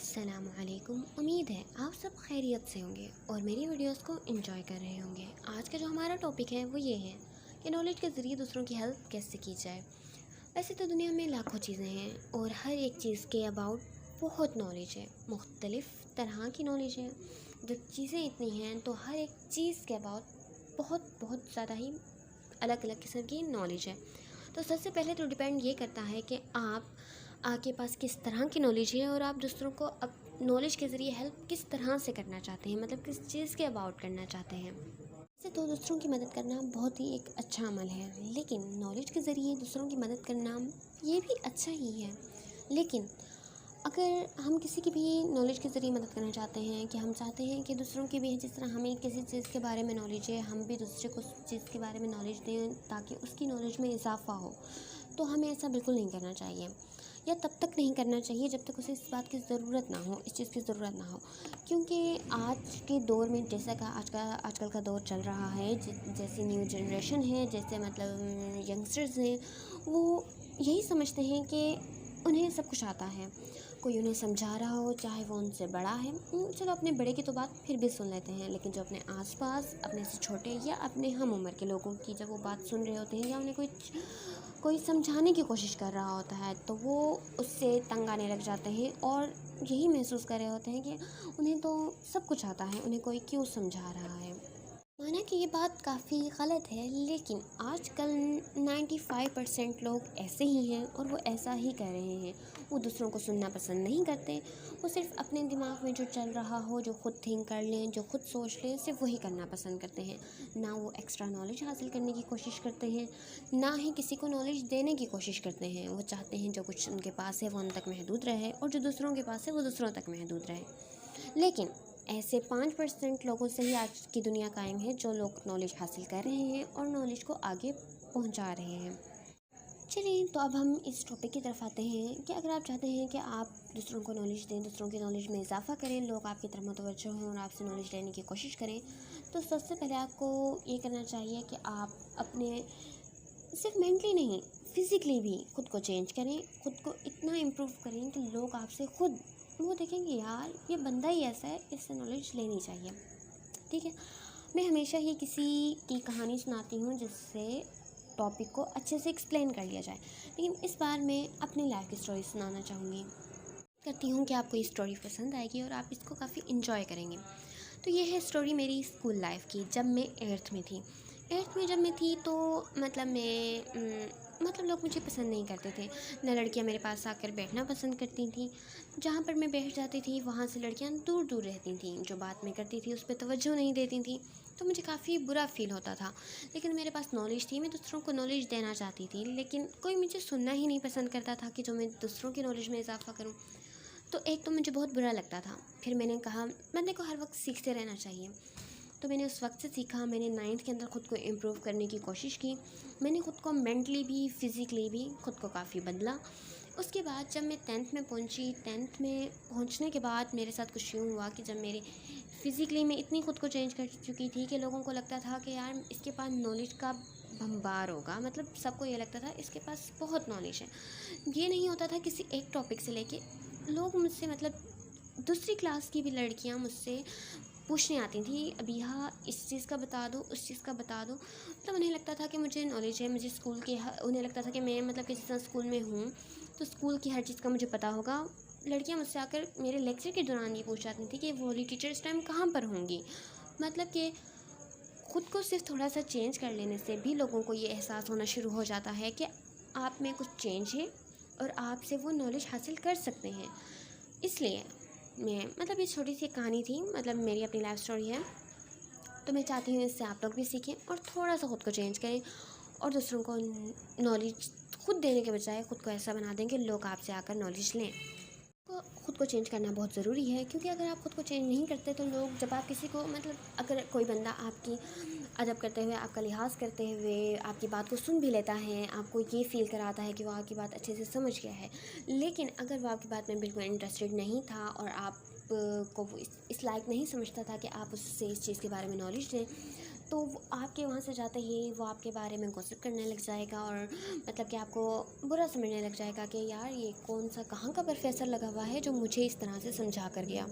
अस्सलामुअलैकुम। उम्मीद है आप सब खैरियत से होंगे और मेरी वीडियोस को एंजॉय कर रहे होंगे। आज का जो हमारा टॉपिक है वो ये है कि नॉलेज के ज़रिए दूसरों की हेल्प कैसे की जाए। वैसे तो दुनिया में लाखों चीज़ें हैं और हर एक चीज़ के अबाउट बहुत नॉलेज है, मुख्तलिफ़ तरह की नॉलेज है। जब चीज़ें इतनी हैं तो हर एक चीज़ के अबाउट बहुत बहुत ज़्यादा ही अलग अलग किस्म की नॉलेज है। तो सबसे पहले तो डिपेंड ये करता है कि आपके पास किस तरह की नॉलेज है और आप दूसरों को अब नॉलेज के ज़रिए हेल्प किस तरह से करना चाहते हैं, मतलब किस चीज़ के अबाउट करना चाहते हैं। वैसे तो दूसरों की मदद करना बहुत ही एक अच्छा अमल है, लेकिन नॉलेज के ज़रिए दूसरों की मदद करना ये भी अच्छा ही है। लेकिन अगर हम किसी की भी नॉलेज के ज़रिए मदद करना चाहते हैं कि हम चाहते हैं कि दूसरों की भी जिस तरह हमें किसी चीज़ के बारे में नॉलेज है, हम भी दूसरे को उस चीज़ के बारे में नॉलेज दें ताकि उसकी नॉलेज में इजाफ़ा हो, तो हमें ऐसा बिल्कुल नहीं करना चाहिए, या तब तक नहीं करना चाहिए जब तक उसे इस बात की ज़रूरत ना हो, इस चीज़ की ज़रूरत ना हो। क्योंकि आज के दौर में जैसा का आजकल का दौर चल रहा है, जैसी न्यू जनरेशन है, जैसे मतलब यंगस्टर्स हैं, वो यही समझते हैं कि उन्हें सब कुछ आता है। कोई उन्हें समझा रहा हो, चाहे वो उनसे बड़ा है, चलो अपने बड़े की तो बात फिर भी सुन लेते हैं, लेकिन जो अपने आसपास अपने से छोटे या अपने हम उम्र के लोगों की जब वो बात सुन रहे होते हैं या उन्हें कोई समझाने की कोशिश कर रहा होता है, तो वो उससे तंग आने लग जाते हैं और यही महसूस कर रहे होते हैं कि उन्हें तो सब कुछ आता है, उन्हें कोई क्यों समझा रहा है। माना कि ये बात काफ़ी गलत है, लेकिन आजकल 95% लोग ऐसे ही हैं और वो ऐसा ही कर रहे हैं। वो दूसरों को सुनना पसंद नहीं करते, वो सिर्फ अपने दिमाग में जो चल रहा हो, जो खुद थिंक कर लें, जो खुद सोच लें, सिर्फ वही करना पसंद करते हैं। ना वो एक्स्ट्रा नॉलेज हासिल करने की कोशिश करते हैं, ना ही किसी को नॉलेज देने की कोशिश करते हैं। वो चाहते हैं जो कुछ उनके पास है वो उन तक महदूद रहे और जो दूसरों के पास है वो दूसरों तक महदूद रहे। लेकिन ऐसे 5% लोगों से ही आज की दुनिया कायम है जो लोग नॉलेज हासिल कर रहे हैं और नॉलेज को आगे पहुंचा रहे हैं। चलिए, तो अब हम इस टॉपिक की तरफ आते हैं कि अगर आप चाहते हैं कि आप दूसरों को नॉलेज दें, दूसरों की नॉलेज में इजाफा करें, लोग आपकी तरफ मुतवज्जो हों और आपसे नॉलेज लेने की कोशिश करें, तो सबसे पहले आपको ये करना चाहिए कि आप अपने सिर्फ मेंटली नहीं, फिज़िकली भी खुद को चेंज करें, खुद को इतना इम्प्रूव करें कि लोग आपसे खुद वो देखेंगे, यार ये बंदा ही ऐसा है, इससे नॉलेज लेनी चाहिए। ठीक है, मैं हमेशा ही किसी की कहानी सुनाती हूँ जिससे टॉपिक को अच्छे से एक्सप्लेन कर लिया जाए, लेकिन इस बार मैं अपनी लाइफ की स्टोरी सुनाना चाहूँगी। करती हूँ कि आपको ये स्टोरी पसंद आएगी और आप इसको काफ़ी इन्जॉय करेंगे। तो ये है स्टोरी मेरी स्कूल लाइफ की, जब मैं 8th में थी। 8th में जब मैं थी तो मतलब लोग मुझे पसंद नहीं करते थे, ना लड़कियां मेरे पास आकर बैठना पसंद करती थी। जहाँ पर मैं बैठ जाती थी वहाँ से लड़कियां दूर दूर रहती थीं, जो बात मैं करती थी उस पर तवज्जो नहीं देती थी, तो मुझे काफ़ी बुरा फ़ील होता था। लेकिन मेरे पास नॉलेज थी, मैं दूसरों को नॉलेज देना चाहती थी, लेकिन कोई मुझे सुनना ही नहीं पसंद करता था कि जो मैं दूसरों की नॉलेज में इजाफ़ा करूँ। तो एक तो मुझे बहुत बुरा लगता था। फिर मैंने कहा बंदे को हर वक्त सीखते रहना चाहिए, तो मैंने उस वक्त से सीखा। मैंने 9th के अंदर ख़ुद को इम्प्रूव करने की कोशिश की। मैंने ख़ुद को मेंटली भी फ़िज़िकली भी खुद को काफ़ी बदला। उसके बाद जब मैं 10th में पहुंची, 10th में पहुंचने के बाद मेरे साथ कुछ यूँ हुआ कि जब मेरे फ़िज़िकली मैं इतनी खुद को चेंज कर चुकी थी कि लोगों को लगता था कि यार इसके पास नॉलेज का भंबार होगा, मतलब सबको ये लगता था इसके पास बहुत नॉलेज है। ये नहीं होता था किसी एक टॉपिक से लेके, लोग मुझसे मतलब दूसरी क्लास की भी लड़कियां मुझसे पूछने आती थी, अभी हाँ इस चीज़ का बता दो, उस चीज़ का बता दो। मतलब उन्हें लगता था कि मुझे नॉलेज है, मुझे स्कूल के उन्हें लगता था कि मैं मतलब किसी तरह स्कूल में हूँ तो स्कूल की हर चीज़ का मुझे पता होगा। लड़कियां मुझसे आकर मेरे लेक्चर के दौरान ये पूछ जाती थी कि वो वाली टीचर इस टाइम कहाँ पर होंगी। मतलब कि खुद को सिर्फ थोड़ा सा चेंज कर लेने से भी लोगों को ये एहसास होना शुरू हो जाता है कि आप में कुछ चेंज है और आपसे वो नॉलेज हासिल कर सकते हैं। इसलिए मैं मतलब ये छोटी सी कहानी थी, मतलब मेरी अपनी लाइफ स्टोरी है, तो मैं चाहती हूँ इससे आप लोग भी सीखें और थोड़ा सा खुद को चेंज करें और दूसरों को नॉलेज खुद देने के बजाय खुद को ऐसा बना दें कि लोग आपसे आकर नॉलेज लें। तो खुद को चेंज करना बहुत ज़रूरी है, क्योंकि अगर आप खुद को चेंज नहीं करते तो लोग जब आप किसी को मतलब अगर कोई बंदा आपकी अदब करते हुए, आपका लिहाज करते हुए आपकी बात को सुन भी लेता है, आपको ये फ़ील कराता है कि वो आपकी बात अच्छे से समझ गया है, लेकिन अगर वो आपकी बात में बिल्कुल इंटरेस्टेड नहीं था और आप को वो इस लायक नहीं समझता था कि आप उससे इस चीज़ के बारे में नॉलेज दें, तो वो आपके वहाँ से जाते ही वो आपके बारे में गॉसिप करने लग जाएगा और मतलब कि आपको बुरा समझने लग जाएगा कि यार ये कौन सा कहाँ का प्रोफेसर लगा हुआ है जो मुझे इस तरह से समझा कर गया।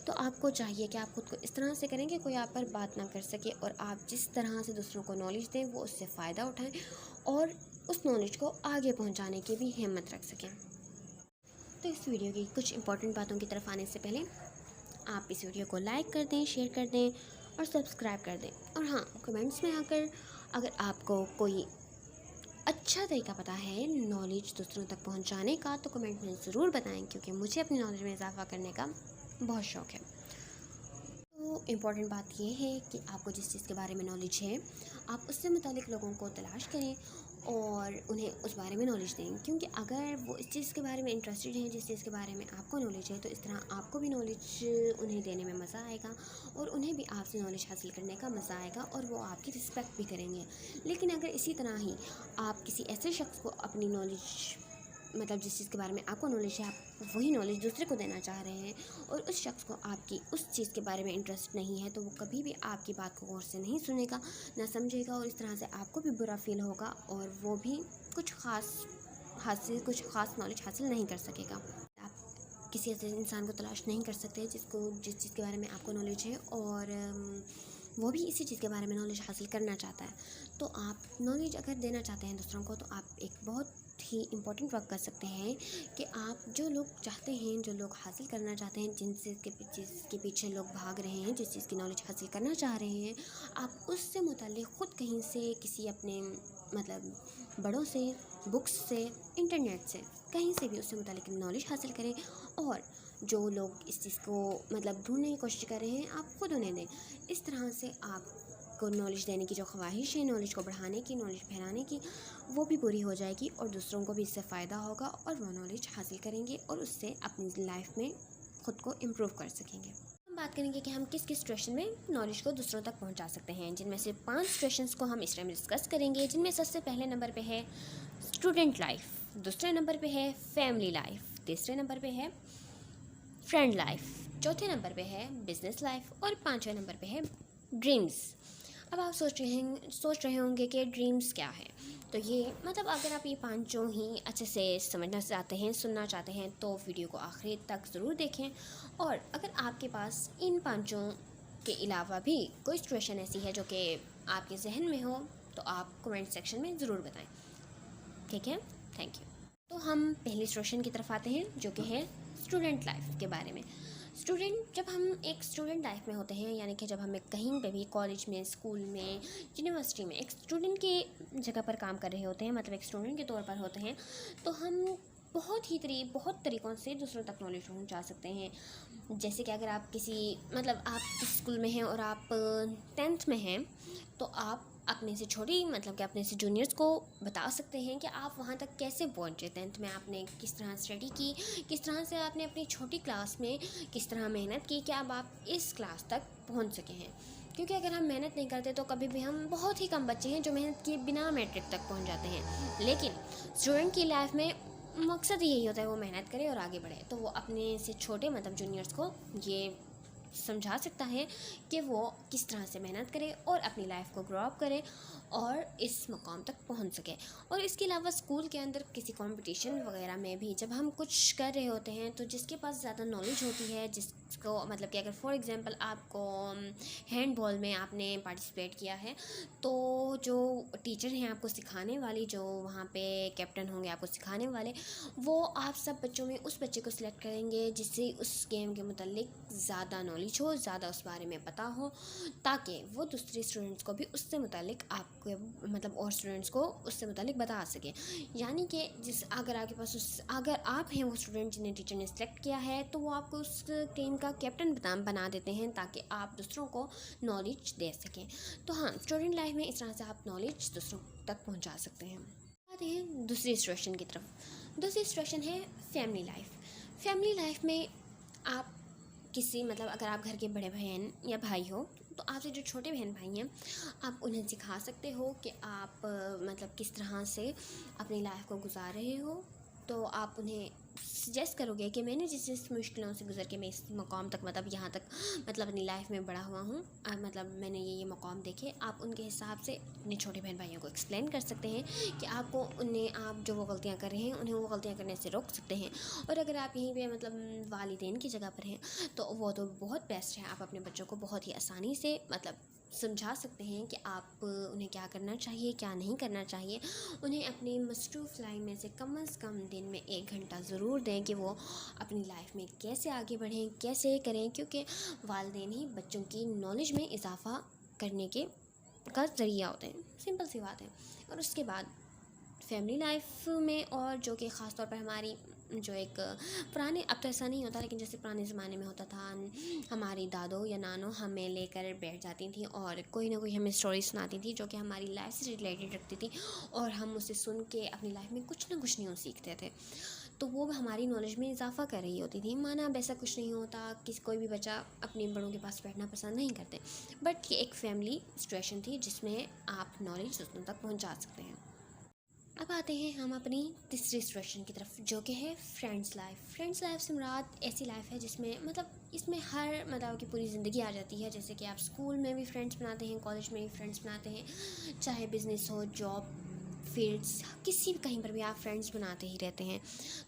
तो आपको चाहिए कि आप खुद को इस तरह से करें कि कोई आप पर बात ना कर सके और आप जिस तरह से दूसरों को नॉलेज दें वो उससे फ़ायदा उठाएं और उस नॉलेज को आगे पहुंचाने की भी हिम्मत रख सकें। तो इस वीडियो की कुछ इंपॉर्टेंट बातों की तरफ आने से पहले आप इस वीडियो को लाइक कर दें, शेयर कर दें और सब्सक्राइब कर दें। और हाँ, कमेंट्स में आकर अगर आपको कोई अच्छा तरीका पता है नॉलेज दूसरों तक पहुंचाने का तो कमेंट में ज़रूर बताएं, क्योंकि मुझे अपनी नॉलेज में इजाफा करने का बहुत शौक़ है। तो इम्पॉर्टेंट बात यह है कि आपको जिस चीज़ के बारे में नॉलेज है आप उससे मुतालिक लोगों को तलाश करें और उन्हें उस बारे में नॉलेज दें, क्योंकि अगर वो इस चीज़ के बारे में इंटरेस्टेड हैं जिस चीज़ के बारे में आपको नॉलेज है तो इस तरह आपको भी नॉलेज उन्हें देने में मज़ा आएगा और उन्हें भी आपसे नॉलेज हासिल करने का मज़ा आएगा और वो आपकी रिस्पेक्ट भी करेंगे। लेकिन अगर इसी तरह ही आप किसी ऐसे शख्स को अपनी नॉलेज मतलब जिस चीज़ के बारे में आपको नॉलेज है आप वही नॉलेज दूसरे को देना चाह रहे हैं और उस शख्स को आपकी उस चीज़ के बारे में इंटरेस्ट नहीं है, तो वो कभी भी आपकी बात को गौर से नहीं सुनेगा, ना समझेगा और इस तरह से आपको भी बुरा फील होगा और वो भी कुछ ख़ास नॉलेज हासिल नहीं कर सकेगा। आप किसी ऐसे इंसान को तलाश नहीं कर सकते जिस चीज़ के बारे में आपको नॉलेज है और वो भी इसी चीज़ के बारे में नॉलेज हासिल करना चाहता है। तो आप नॉलेज अगर देना चाहते हैं दूसरों को तो आप एक बहुत ही इम्पोर्टेंट वर्क कर सकते हैं कि आप जो लोग चाहते हैं, जो लोग हासिल करना चाहते हैं, जिसके पीछे लोग भाग रहे हैं, जिस चीज़ की नॉलेज हासिल करना चाह रहे हैं, आप उससे मुताल्लिक़ ख़ुद कहीं से किसी अपने मतलब बड़ों से, बुक्स से, इंटरनेट से, कहीं से भी उससे मुताल्लिक़ नॉलेज हासिल करें और जो लोग इस चीज़ को मतलब ढूंढने की कोशिश कर रहे हैं आप ख़ुद उन्हें दें। इस तरह से आपको नॉलेज देने की जो ख्वाहिश है, नॉलेज को बढ़ाने की, नॉलेज फैलाने की, वो भी पूरी हो जाएगी और दूसरों को भी इससे फ़ायदा होगा और वो नॉलेज हासिल करेंगे और उससे अपनी लाइफ में ख़ुद को इम्प्रूव कर सकेंगे। हम बात करेंगे कि हम किस किस सिचुएशन में नॉलेज को दूसरों तक पहुंचा सकते हैं, जिनमें से 5 सिचुएशंस को हम इस टाइम डिस्कस करेंगे, जिनमें सबसे पहले नंबर पे है स्टूडेंट लाइफ, दूसरे नंबर पे है फैमिली लाइफ, तीसरे नंबर पे है फ्रेंड लाइफ, चौथे नंबर पे है बिजनेस लाइफ और 5वें नंबर पे है ड्रीम्स। अब आप सोच रहे होंगे कि ड्रीम्स क्या है। तो ये मतलब अगर आप ये पांचों ही अच्छे से समझना चाहते हैं, सुनना चाहते हैं तो वीडियो को आखिर तक ज़रूर देखें। और अगर आपके पास इन पांचों के अलावा भी कोई सिचुएशन ऐसी है जो कि आपके जहन में हो तो आप कमेंट सेक्शन में ज़रूर बताएं। ठीक है, थैंक यू। तो हम पहली सिचुएशन की तरफ आते हैं जो कि है स्टूडेंट लाइफ के बारे में। जब हम एक स्टूडेंट लाइफ में होते हैं, यानी कि जब हम एक कहीं पे भी कॉलेज में, स्कूल में, यूनिवर्सिटी में एक स्टूडेंट की जगह पर काम कर रहे होते हैं, मतलब एक स्टूडेंट के तौर पर होते हैं, तो हम बहुत तरीक़ों से दूसरों तक नॉलेज पहुंचा सकते हैं। जैसे कि अगर आप आप किसी स्कूल में हैं और आप 10th में हैं तो आप अपने से छोटी मतलब कि अपने से जूनियर्स को बता सकते हैं कि आप वहाँ तक कैसे पहुँचे। 10th में आपने किस तरह स्टडी की, किस तरह से आपने अपनी छोटी क्लास में किस तरह मेहनत की कि अब आप इस क्लास तक पहुँच सके हैं। क्योंकि अगर हम मेहनत नहीं करते तो कभी भी हम बहुत ही कम बच्चे हैं जो मेहनत किए बिना मैट्रिक तक पहुँच जाते हैं। लेकिन स्टूडेंट की लाइफ में मकसद यही होता है वो मेहनत करे और आगे बढ़े। तो वो अपने से छोटे मतलब जूनियर्स को ये समझा सकता है कि वो किस तरह से मेहनत करे और अपनी लाइफ को ग्रो अप करे और इस मकाम तक पहुंच सके। और इसके अलावा स्कूल के अंदर किसी कंपटीशन वगैरह में भी जब हम कुछ कर रहे होते हैं तो जिसके पास ज़्यादा नॉलेज होती है, जिसको मतलब कि अगर फॉर एग्जांपल आपको हैंडबॉल में आपने पार्टिसिपेट किया है तो जो टीचर हैं आपको सिखाने वाली, जो वहाँ पे कैप्टन होंगे आपको सिखाने वाले, वो आप सब बच्चों में उस बच्चे को सिलेक्ट करेंगे जिससे उस गेम के मुतालिक ज़्यादा नॉलेज हो, ज़्यादा उस बारे में पता हो, ताकि वो दूसरे स्टूडेंट्स को भी उससे मुतालिक आपके मतलब और स्टूडेंट्स को उससे मुतालिक बता सके। यानी कि अगर आप हैं वो स्टूडेंट जिन्हें टीचर ने सिलेक्ट किया है तो वो आपको उस टीम का कैप्टन बना देते हैं ताकि आप दूसरों को नॉलेज दे सकें। तो हाँ, स्टूडेंट लाइफ में इस तरह से आप नॉलेज दूसरों तक पहुंचा सकते हैं। आते हैं दूसरी सिचुएशन की तरफ। दूसरी सिचुएशन है फैमिली लाइफ। फैमिली लाइफ में आप अगर आप घर के बड़े बहन या भाई हो तो आपसे जो छोटे बहन भाई हैं आप उन्हें सिखा सकते हो कि आप किस तरह से अपनी लाइफ को गुजार रहे हो। तो आप उन्हें सजेस्ट करोगे कि मैंने जिस जिस मुश्किलों से गुजर के मैं इस मकाम तक मतलब यहाँ तक मतलब अपनी लाइफ में बड़ा हुआ हूँ, मतलब मैंने ये मकाम देखे, आप उनके हिसाब से अपने छोटे बहन भाइयों को एक्सप्लेन कर सकते हैं कि आपको उन्हें आप जो वो गलतियाँ कर रहे हैं उन्हें वो गलतियाँ करने से रोक सकते हैं। और अगर आप यहीं पे मतलब वालिदैन की जगह पर हैं तो वो तो बहुत बेस्ट है, आप अपने बच्चों को बहुत ही आसानी से मतलब समझा सकते हैं कि आप उन्हें क्या करना चाहिए क्या नहीं करना चाहिए। उन्हें अपनी मसरूफ़ लाइफ में से कम दिन में 1 घंटा ज़रूर दें कि वो अपनी लाइफ में कैसे आगे बढ़ें, कैसे करें, क्योंकि वालिदैन ही बच्चों की नॉलेज में इजाफ़ा करने के का ज़रिया होते हैं, सिंपल सी बात है। और उसके बाद फैमिली लाइफ में, और जो कि ख़ास तौर पर हमारी जो एक पुराने, अब तो ऐसा नहीं होता लेकिन जैसे पुराने ज़माने में होता था, हमारी दादो या नानो हमें लेकर बैठ जाती थी और कोई ना कोई हमें स्टोरी सुनाती थी जो कि हमारी लाइफ से रिलेटेड रखती थी, और हम उसे सुन के अपनी लाइफ में कुछ ना कुछ न्यू सीखते थे। तो वो हमारी नॉलेज में इजाफ़ा कर रही होती थी। माना अब ऐसा कुछ नहीं होता, किसी कोई भी बच्चा अपने बड़ों के पास बैठना पसंद नहीं करते, बट ये एक फैमिली सिचुएशन थी जिसमें आप नॉलेज दूसरों तक पहुँचा सकते हैं। अब आते हैं हम अपनी तीसरी सिचुएशन की तरफ, जो कि है फ्रेंड्स लाइफ। फ्रेंड्स लाइफ से मुराद ऐसी लाइफ है जिसमें मतलब इसमें हर मतलब की पूरी ज़िंदगी आ जाती है। जैसे कि आप स्कूल में भी फ्रेंड्स बनाते हैं, कॉलेज में भी फ्रेंड्स बनाते हैं, चाहे बिज़नेस हो, जॉब, फील्ड्स, किसी भी कहीं पर भी आप फ्रेंड्स बनाते ही रहते हैं।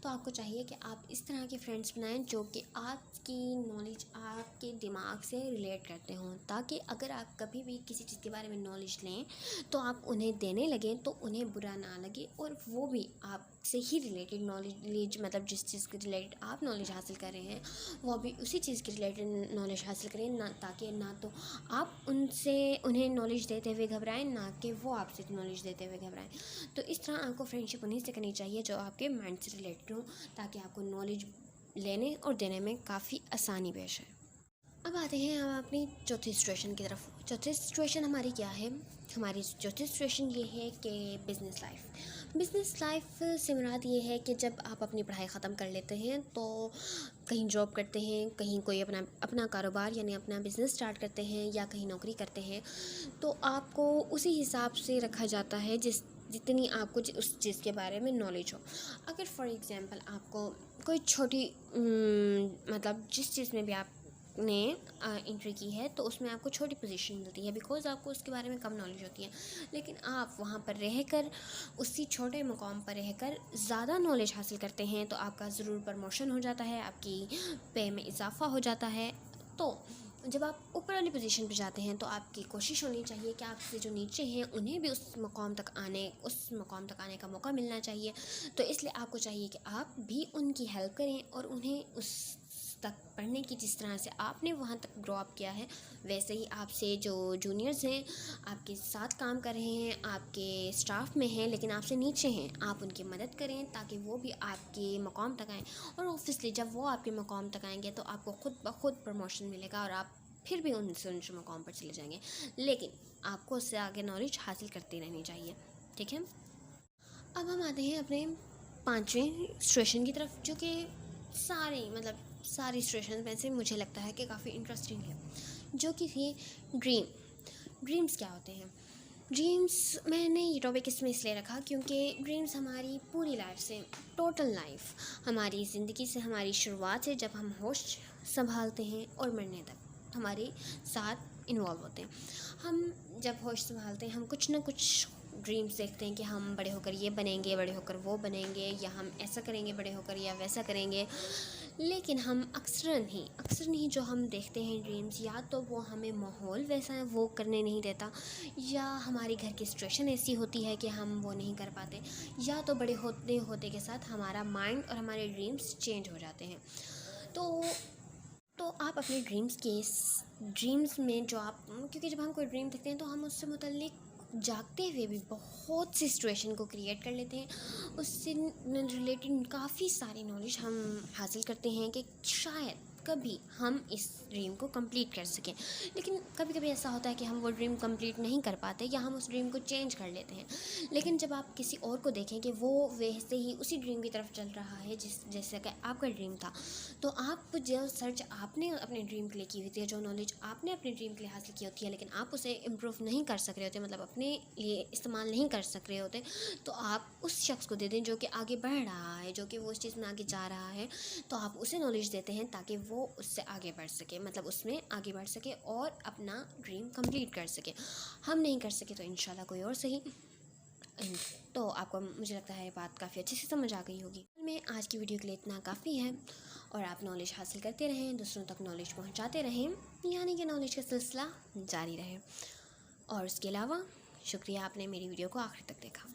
तो आपको चाहिए कि आप इस तरह के फ्रेंड्स बनाएं जो कि आपकी नॉलेज आपके दिमाग से रिलेट करते हों, ताकि अगर आप कभी भी किसी चीज़ के बारे में नॉलेज लें तो आप उन्हें देने लगें तो उन्हें बुरा ना लगे, और वो भी आपसे ही रिलेटेड नॉलेज मतलब जिस चीज़ के रिलेटेड आप नॉलेज हासिल कर रहे हैं वो भी उसी चीज़ के रिलेटेड नॉलेज हासिल करें, ना ताकि ना तो आप उन्हें नॉलेज देते हुए घबराएं, ना कि वो आपसे नॉलेज देते हुए घबराएं। तो इस तरह आपको फ्रेंडशिप उन्हीं से करनी चाहिए जो आपके माइंड से रिलेटेड हो, ताकि आपको नॉलेज लेने और देने में काफ़ी आसानी पेश है। अब आते हैं हम अपनी चौथी सिचुएशन की तरफ। चौथी सिचुएशन हमारी क्या है? हमारी चौथी सिचुएशन ये है कि बिज़नेस लाइफ। बिज़नेस लाइफ से मुराद ये है कि जब आप अपनी पढ़ाई ख़त्म कर लेते हैं तो कहीं जॉब करते हैं, कहीं कोई अपना कारोबार यानी अपना बिज़नेस स्टार्ट करते हैं, या कहीं नौकरी करते हैं, तो आपको उसी हिसाब से रखा जाता है जितनी आपको उस चीज़ के बारे में नॉलेज हो। अगर फॉर एग्ज़ाम्पल आपको कोई छोटी मतलब जिस चीज़ में भी आपने एंट्री की है तो उसमें आपको छोटी पोजीशन मिलती है, बिकॉज़ आपको उसके बारे में कम नॉलेज होती है, लेकिन आप वहाँ पर रहकर उसी छोटे मुकाम पर रहकर ज़्यादा नॉलेज हासिल करते हैं तो आपका ज़रूर प्रमोशन हो जाता है, आपकी पे में इजाफ़ा हो जाता है। तो जब आप ऊपर वाली पोजीशन पे जाते हैं तो आपकी कोशिश होनी चाहिए कि आपसे जो नीचे हैं उन्हें भी उस मुकाम तक आने का मौका मिलना चाहिए। तो इसलिए आपको चाहिए कि आप भी उनकी हेल्प करें और उन्हें उस तक पढ़ने की, जिस तरह से आपने वहाँ तक ग्रो अप किया है वैसे ही आपसे जो जूनियर्स हैं आपके साथ काम कर रहे हैं, आपके स्टाफ में हैं लेकिन आपसे नीचे हैं, आप उनकी मदद करें ताकि वो भी आपके मकाम तक आएँ। और ऑब्वियसली जब वो आपके मकाम तक आएंगे तो आपको खुद ब खुद प्रमोशन मिलेगा और आप फिर भी उनसे ऊंचे मकाम पर चले जाएंगे, लेकिन आपको उससे आगे नॉलेज हासिल करती रहनी चाहिए। ठीक है, अब हम आते हैं अपने पांचवें सिचुएशन की तरफ, जो कि सारी सिचुएशन में से मुझे लगता है कि काफ़ी इंटरेस्टिंग है, जो कि थी ड्रीम्स क्या होते हैं। ड्रीम्स, मैंने ये टॉपिक इसलिए रखा क्योंकि ड्रीम्स हमारी पूरी लाइफ से, टोटल लाइफ, हमारी ज़िंदगी से, हमारी शुरुआत से जब हम होश संभालते हैं और मरने तक हमारे साथ इन्वॉल्व होते हैं। हम जब होश संभालते हैं हम कुछ ना कुछ ड्रीम्स देखते हैं कि हम बड़े होकर ये बनेंगे, बड़े होकर वो बनेंगे, या हम ऐसा करेंगे बड़े होकर या वैसा करेंगे, लेकिन हम अक्सर नहीं जो हम देखते हैं ड्रीम्स, या तो वो हमें माहौल वैसा है वो करने नहीं देता, या हमारी घर की सिचुएशन ऐसी होती है कि हम वो नहीं कर पाते, या तो बड़े होते के साथ हमारा माइंड और हमारे ड्रीम्स चेंज हो जाते हैं। तो आप अपने ड्रीम्स में जो आप, क्योंकि जब हम कोई ड्रीम देखते हैं तो हम उससे मुतल्लिक जागते हुए भी बहुत सी सिचुएशन को क्रिएट कर लेते हैं, उससे रिलेटेड काफ़ी सारी नॉलेज हम हासिल करते हैं कि शायद कभी हम इस ड्रीम को कंप्लीट कर सकें। लेकिन कभी कभी ऐसा होता है कि हम वो ड्रीम कंप्लीट नहीं कर पाते या हम उस ड्रीम को चेंज कर लेते हैं। लेकिन जब आप किसी और को देखें कि वो वैसे ही उसी ड्रीम की तरफ चल रहा है जैसे कि आपका ड्रीम था, तो आप जो सर्च आपने अपने ड्रीम के लिए की हुई थी, जो नॉलेज आपने अपने ड्रीम के लिए हासिल की होती है, लेकिन आप उसे इम्प्रूव नहीं कर सक रहे होते, मतलब अपने लिए इस्तेमाल नहीं कर सक रहे होते, तो आप उस शख्स को दे दें जो कि आगे बढ़ रहा है, जो कि वो उस चीज़ में आगे जा रहा है। तो आप उसे नॉलेज देते हैं ताकि वो उससे आगे बढ़ सके, मतलब उसमें आगे बढ़ सके और अपना ड्रीम कंप्लीट कर सके। हम नहीं कर सके तो इंशाल्लाह कोई और सही। तो आपको मुझे लगता है बात काफ़ी अच्छे से समझ आ गई होगी। मैं आज की वीडियो के लिए इतना काफ़ी है, और आप नॉलेज हासिल करते रहें, दूसरों तक नॉलेज पहुंचाते रहें, यानी कि नॉलेज का सिलसिला जारी रहे। और उसके अलावा शुक्रिया, आपने मेरी वीडियो को आखिर तक देखा।